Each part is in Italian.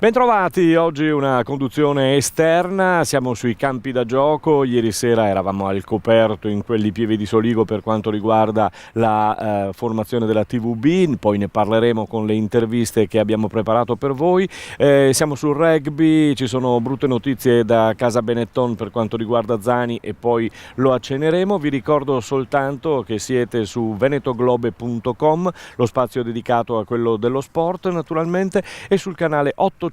Bentrovati, oggi una conduzione esterna, siamo sui campi da gioco, ieri sera eravamo al coperto in quelli Pieve di Soligo per quanto riguarda la formazione della TVB, poi ne parleremo con le interviste che abbiamo preparato per voi. Siamo sul rugby, ci sono brutte notizie da Casa Benetton per quanto riguarda Zani e poi lo acceneremo. Vi ricordo soltanto che siete su venetoglobe.com, lo spazio dedicato a quello dello sport naturalmente, e sul canale 813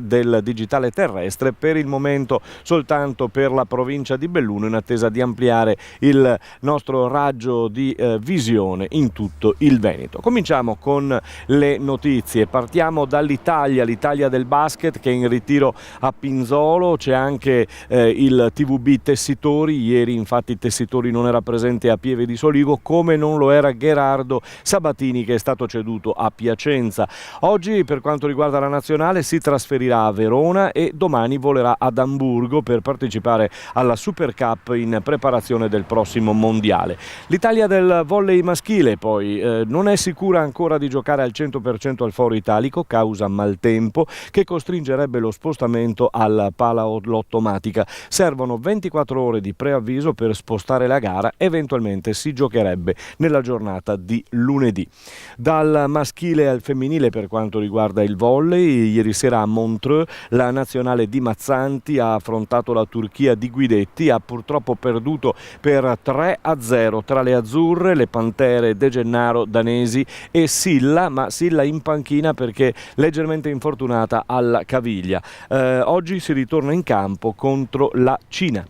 del digitale terrestre, per il momento soltanto per la provincia di Belluno, in attesa di ampliare il nostro raggio di visione in tutto il Veneto. Cominciamo con le notizie, partiamo dall'Italia, l'Italia del basket che è in ritiro a Pinzolo, c'è anche il TVB Tessitori, ieri infatti Tessitori non era presente a Pieve di Soligo, come non lo era Gherardo Sabatini che è stato ceduto a Piacenza. Oggi per quanto riguarda la nazionale si trasferirà a Verona e domani volerà ad Amburgo per partecipare alla Super Cup in preparazione del prossimo mondiale. L'Italia del volley maschile poi non è sicura ancora di giocare al 100% al Foro Italico causa maltempo che costringerebbe lo spostamento al Palaottomatica. Servono 24 ore di preavviso per spostare la gara, eventualmente si giocherebbe nella giornata di lunedì. Dal maschile al femminile per quanto riguarda il volley, ieri sera a Montreux la nazionale di Mazzanti ha affrontato la Turchia di Guidetti, ha purtroppo perduto per 3-0 tra le azzurre, le pantere De Gennaro danesi e Silla, ma Silla in panchina perché leggermente infortunata alla caviglia. Oggi si ritorna in campo contro la Cina.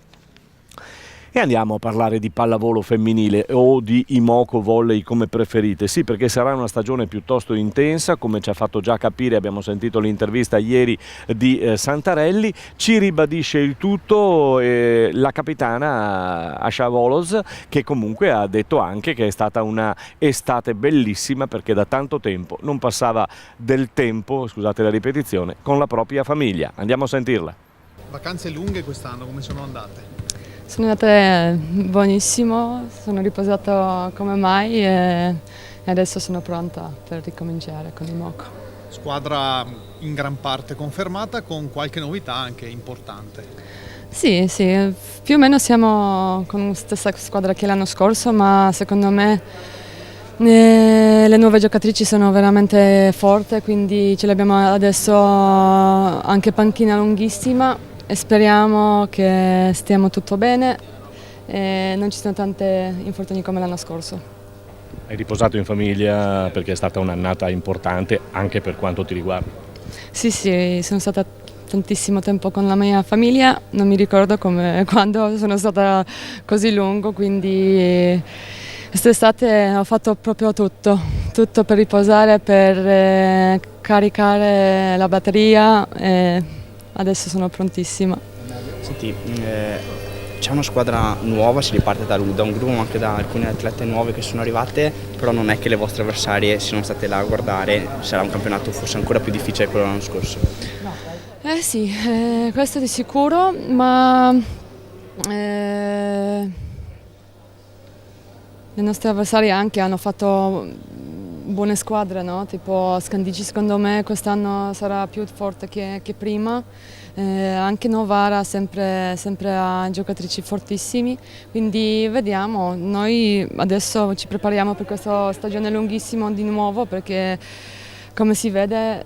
E andiamo a parlare di pallavolo femminile o di Imoco Volley come preferite. Sì, perché sarà una stagione piuttosto intensa, come ci ha fatto già capire, abbiamo sentito l'intervista ieri di Santarelli. Ci ribadisce il tutto la capitana Asha Volos, che comunque ha detto anche che è stata una estate bellissima perché da tanto tempo non passava del tempo, scusate la ripetizione, con la propria famiglia. Andiamo a sentirla. Vacanze lunghe quest'anno, come sono andate? Sono andate benissimo, sono riposata come mai e adesso sono pronta per ricominciare con Imoco. Squadra in gran parte confermata, con qualche novità anche importante. Sì, più o meno siamo con la stessa squadra che l'anno scorso, ma secondo me le nuove giocatrici sono veramente forti, quindi ce l'abbiamo adesso anche panchina lunghissima. E speriamo che stiamo tutto bene e non ci siano tante infortuni come l'anno scorso. Hai riposato in famiglia perché è stata un'annata importante anche per quanto ti riguarda? Sì, sono stata tantissimo tempo con la mia famiglia, non mi ricordo come quando sono stata così lungo, quindi quest'estate ho fatto proprio tutto per riposare, per caricare la batteria e adesso sono prontissima. Senti, c'è una squadra nuova, si riparte da un gruppo ma anche da alcune atlete nuove che sono arrivate, però non è che le vostre avversarie siano state là a guardare, sarà un campionato forse ancora più difficile che quello dell'anno scorso. Sì, questo di sicuro, ma le nostre avversarie anche hanno fatto buone squadre, no? Tipo Scandici secondo me quest'anno sarà più forte che prima, anche Novara sempre ha giocatrici fortissimi, quindi vediamo, noi adesso ci prepariamo per questa stagione lunghissima di nuovo perché come si vede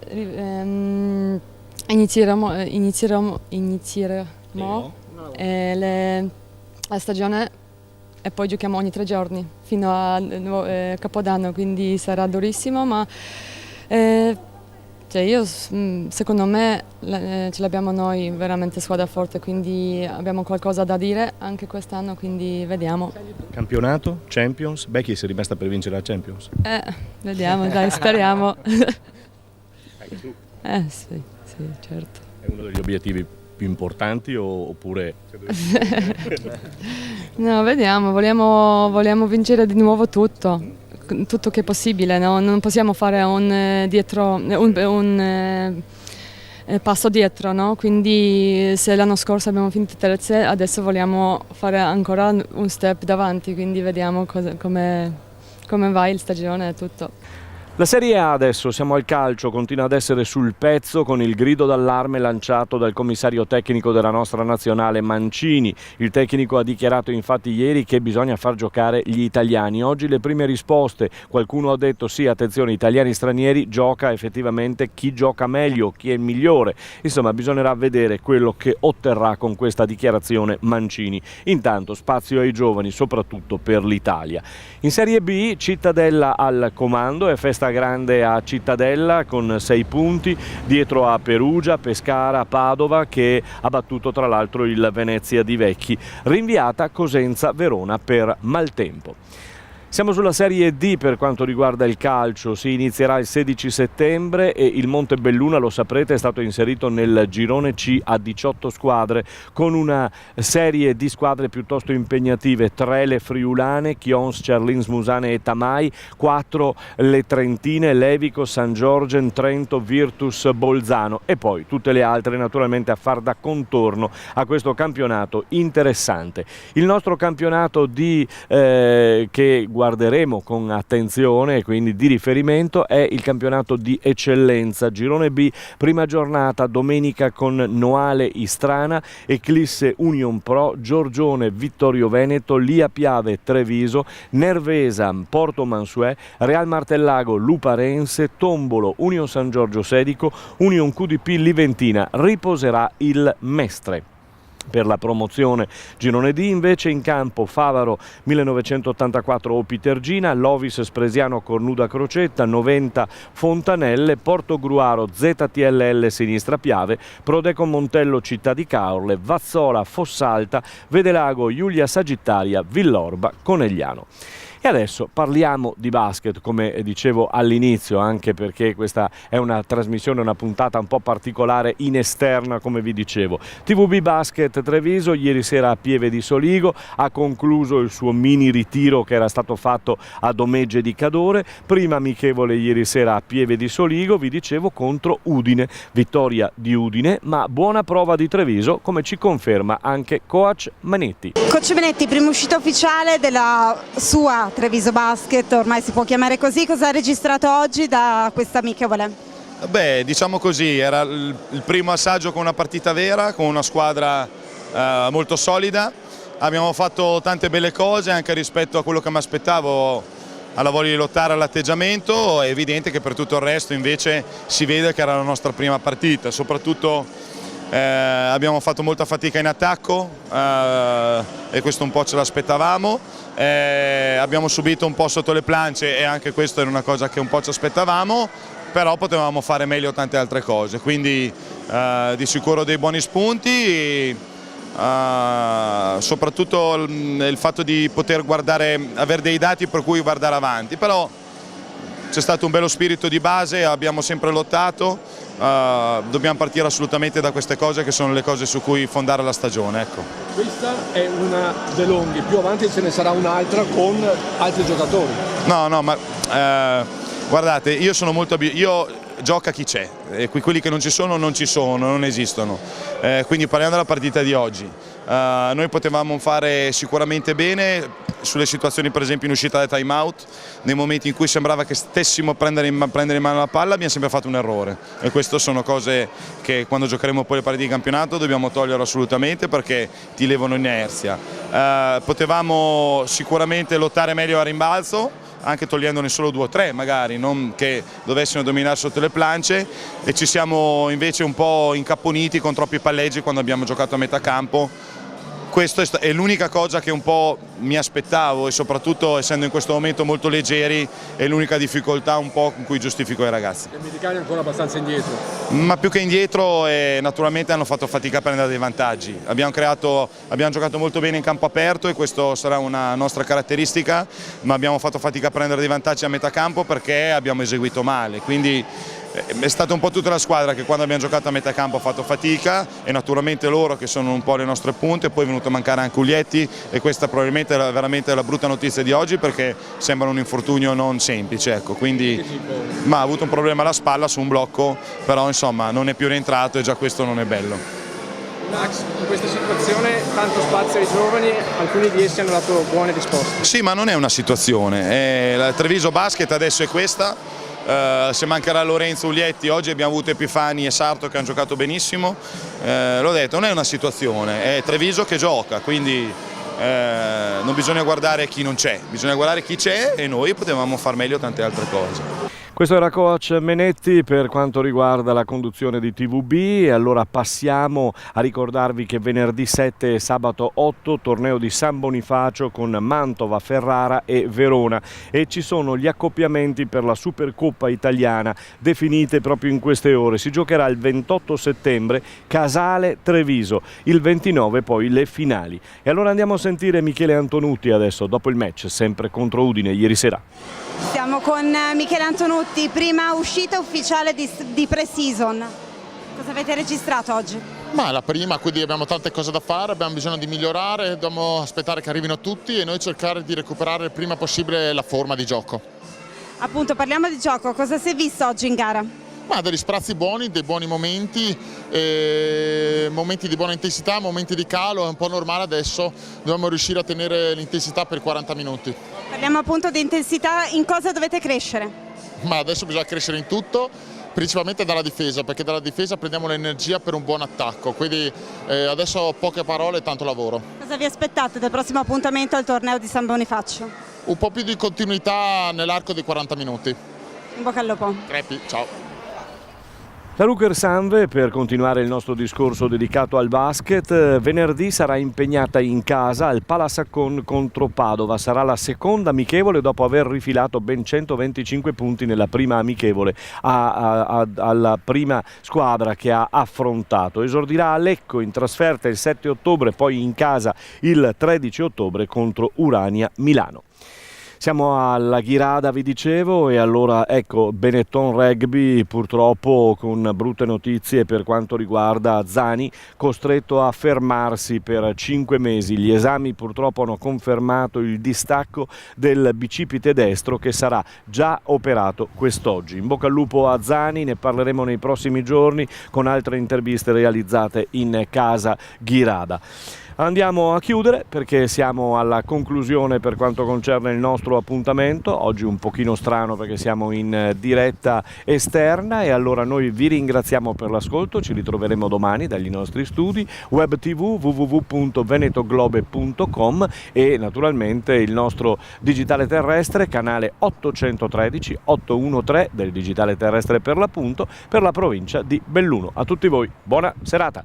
inizieremo la stagione e poi giochiamo ogni 3 giorni fino a Capodanno, quindi sarà durissimo, ma secondo me ce l'abbiamo noi veramente squadra forte, quindi abbiamo qualcosa da dire anche quest'anno, quindi vediamo. Campionato, Champions, Becky si è rimasta per vincere la Champions? Vediamo, dai, speriamo. Anche tu? Sì, certo. È uno degli obiettivi più importanti oppure? No, vediamo, vogliamo vincere di nuovo tutto che è possibile, no? Non possiamo fare un passo dietro, no? Quindi se l'anno scorso abbiamo finito terze, adesso vogliamo fare ancora un step davanti, quindi vediamo come va il stagione e tutto. La Serie A adesso, siamo al calcio, continua ad essere sul pezzo con il grido d'allarme lanciato dal commissario tecnico della nostra nazionale Mancini. Il tecnico ha dichiarato infatti ieri che bisogna far giocare gli italiani. Oggi le prime risposte, qualcuno ha detto sì, attenzione, italiani stranieri, gioca effettivamente chi gioca meglio, chi è il migliore. Insomma, bisognerà vedere quello che otterrà con questa dichiarazione Mancini. Intanto spazio ai giovani, soprattutto per l'Italia. In Serie B, Cittadella al comando, è festa grande a Cittadella con 6 punti, dietro a Perugia, Pescara, Padova che ha battuto tra l'altro il Venezia di Vecchi, rinviata Cosenza Verona per maltempo. Siamo sulla Serie D per quanto riguarda il calcio, si inizierà il 16 settembre e il Montebelluna, lo saprete, è stato inserito nel girone C a 18 squadre con una serie di squadre piuttosto impegnative, 3 le friulane, Chions, Cerlins, Musane e Tamai, 4 le trentine, Levico, San Giorgen, Trento, Virtus, Bolzano e poi tutte le altre naturalmente a far da contorno a questo campionato interessante. Il nostro campionato che guarderemo con attenzione e quindi di riferimento è il campionato di eccellenza, girone B, prima giornata domenica con Noale Istrana, Eclisse Union Pro, Giorgione Vittorio Veneto, Lia Piave Treviso, Nervesa Porto Mansuè, Real Martellago Luparense, Tombolo Union San Giorgio Sedico, Union QDP Liventina riposerà il Mestre. Per la promozione girone D invece in campo Favaro 1984 Opitergina, Lovis Spresiano Cornuda Crocetta, 90 Fontanelle, Portogruaro ZTLL Sinistra Piave, Prodeco Montello Città di Caorle, Vazzola Fossalta, Vedelago Giulia Sagittaria, Villorba Conegliano. E adesso parliamo di basket, come dicevo all'inizio, anche perché questa è una trasmissione, una puntata un po' particolare in esterna, come vi dicevo. TVB Basket Treviso ieri sera a Pieve di Soligo ha concluso il suo mini ritiro che era stato fatto a Domegge di Cadore, prima amichevole ieri sera a Pieve di Soligo, vi dicevo, contro Udine, vittoria di Udine, ma buona prova di Treviso, come ci conferma anche coach Manetti. Coach Manetti, prima uscita ufficiale della sua Treviso Basket, ormai si può chiamare così, cosa ha registrato oggi da questa amichevole? Beh, diciamo così, era il primo assaggio con una partita vera, con una squadra molto solida, abbiamo fatto tante belle cose anche rispetto a quello che mi aspettavo, alla voglia di lottare, all'atteggiamento. È evidente che per tutto il resto invece si vede che era la nostra prima partita, soprattutto abbiamo fatto molta fatica in attacco e questo un po' ce l'aspettavamo, abbiamo subito un po' sotto le plance e anche questa era una cosa che un po' ci aspettavamo, però potevamo fare meglio tante altre cose, quindi di sicuro dei buoni spunti, soprattutto il fatto di poter avere dei dati per cui guardare avanti, però c'è stato un bello spirito di base, abbiamo sempre lottato. Dobbiamo partire assolutamente da queste cose che sono le cose su cui fondare la stagione. Ecco. Questa è una DeLonghi, più avanti ce ne sarà un'altra con altri giocatori. No, ma guardate, io sono molto io gioca chi c'è, e quelli che non ci sono, non esistono. Quindi parliamo della partita di oggi. Noi potevamo fare sicuramente bene sulle situazioni, per esempio in uscita da time out, nei momenti in cui sembrava che stessimo a prendere in mano la palla abbiamo sempre fatto un errore, e queste sono cose che quando giocheremo poi le partite di campionato dobbiamo togliere assolutamente perché ti levano inerzia. Potevamo sicuramente lottare meglio a rimbalzo, anche togliendone solo 2 o 3 magari, non che dovessimo dominare sotto le plance, e ci siamo invece un po' incapponiti con troppi palleggi quando abbiamo giocato a metà campo. Questa è l'unica cosa che un po' mi aspettavo, e soprattutto essendo in questo momento molto leggeri è l'unica difficoltà un po' con cui giustifico i ragazzi. E i americani ancora abbastanza indietro? Ma più che indietro, naturalmente hanno fatto fatica a prendere dei vantaggi. Abbiamo giocato molto bene in campo aperto e questo sarà una nostra caratteristica, ma abbiamo fatto fatica a prendere dei vantaggi a metà campo perché abbiamo eseguito male. Quindi è stata un po' tutta la squadra che quando abbiamo giocato a metà campo ha fatto fatica, e naturalmente loro che sono un po' le nostre punte, poi è venuto a mancare anche Uglietti, e questa probabilmente è veramente la brutta notizia di oggi perché sembra un infortunio non semplice, ecco. Quindi, ma ha avuto un problema alla spalla su un blocco, però insomma non è più rientrato e già questo non è bello. Max, in questa situazione tanto spazio ai giovani, alcuni di essi hanno dato buone risposte. Sì, ma non è una situazione, la Treviso Basket adesso è questa. se mancherà Lorenzo Uglietti, oggi abbiamo avuto Epifani e Sarto che hanno giocato benissimo, l'ho detto, non è una situazione, è Treviso che gioca, quindi non bisogna guardare chi non c'è, bisogna guardare chi c'è e noi potevamo far meglio tante altre cose. Questo era coach Menetti per quanto riguarda la conduzione di TVB. E allora passiamo a ricordarvi che venerdì 7 e sabato 8 torneo di San Bonifacio con Mantova, Ferrara e Verona, e ci sono gli accoppiamenti per la Supercoppa italiana definite proprio in queste ore. Si giocherà il 28 settembre Casale-Treviso, il 29 poi le finali. E allora andiamo a sentire Michele Antonutti adesso dopo il match sempre contro Udine ieri sera. Siamo con Michele Antonutti, prima uscita ufficiale di pre-season. Cosa avete registrato oggi? Ma è la prima, quindi abbiamo tante cose da fare, abbiamo bisogno di migliorare, dobbiamo aspettare che arrivino tutti e noi cercare di recuperare il prima possibile la forma di gioco. Appunto, parliamo di gioco, cosa si è visto oggi in gara? Ma degli sprazzi buoni, dei buoni momenti, momenti di buona intensità, momenti di calo, è un po' normale adesso, dobbiamo riuscire a tenere l'intensità per 40 minuti. Parliamo appunto di intensità, in cosa dovete crescere? Ma adesso bisogna crescere in tutto, principalmente dalla difesa, perché dalla difesa prendiamo l'energia per un buon attacco, quindi adesso poche parole e tanto lavoro. Cosa vi aspettate del prossimo appuntamento al torneo di San Bonifacio? Un po' più di continuità nell'arco di 40 minuti. In bocca al lupo. Crepi, ciao. Da Luker Sanve, per continuare il nostro discorso dedicato al basket, venerdì sarà impegnata in casa al Palasaccon contro Padova. Sarà la seconda amichevole dopo aver rifilato ben 125 punti nella prima amichevole alla prima squadra che ha affrontato. Esordirà a Lecco in trasferta il 7 ottobre, poi in casa il 13 ottobre contro Urania Milano. Siamo alla Ghirada, vi dicevo, e allora ecco, Benetton Rugby purtroppo con brutte notizie per quanto riguarda Zani, costretto a fermarsi per 5 mesi. Gli esami purtroppo hanno confermato il distacco del bicipite destro che sarà già operato quest'oggi. In bocca al lupo a Zani, ne parleremo nei prossimi giorni con altre interviste realizzate in casa Ghirada. Andiamo a chiudere perché siamo alla conclusione per quanto concerne il nostro appuntamento, oggi un pochino strano perché siamo in diretta esterna, e allora noi vi ringraziamo per l'ascolto, ci ritroveremo domani dagli nostri studi, web tv www.venetoglobe.com e naturalmente il nostro digitale terrestre, canale 813 813 del digitale terrestre per l'appunto, per la provincia di Belluno. A tutti voi, buona serata!